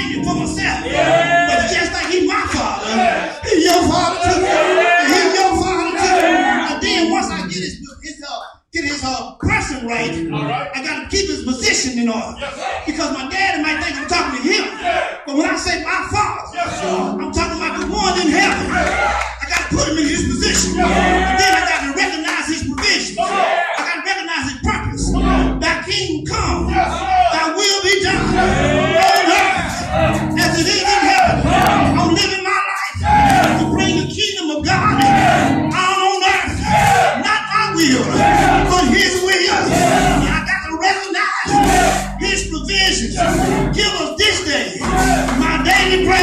claim him for myself. But just like he's my father, he's your father too. And he's your father too. And then once I get his person right, I got to keep his position in order. Because my daddy might think I'm talking to him. But when I say my father, I'm talking about the one in heaven. I got to put him in his position. And then I got to recognize his provision. I got to recognize his purpose. Thy kingdom come. Thy will be done on earth as it is in heaven. I'm living my life to bring the kingdom of God on earth. Not my will, but his will. And I got to recognize his provisions. Give us this day my daily bread.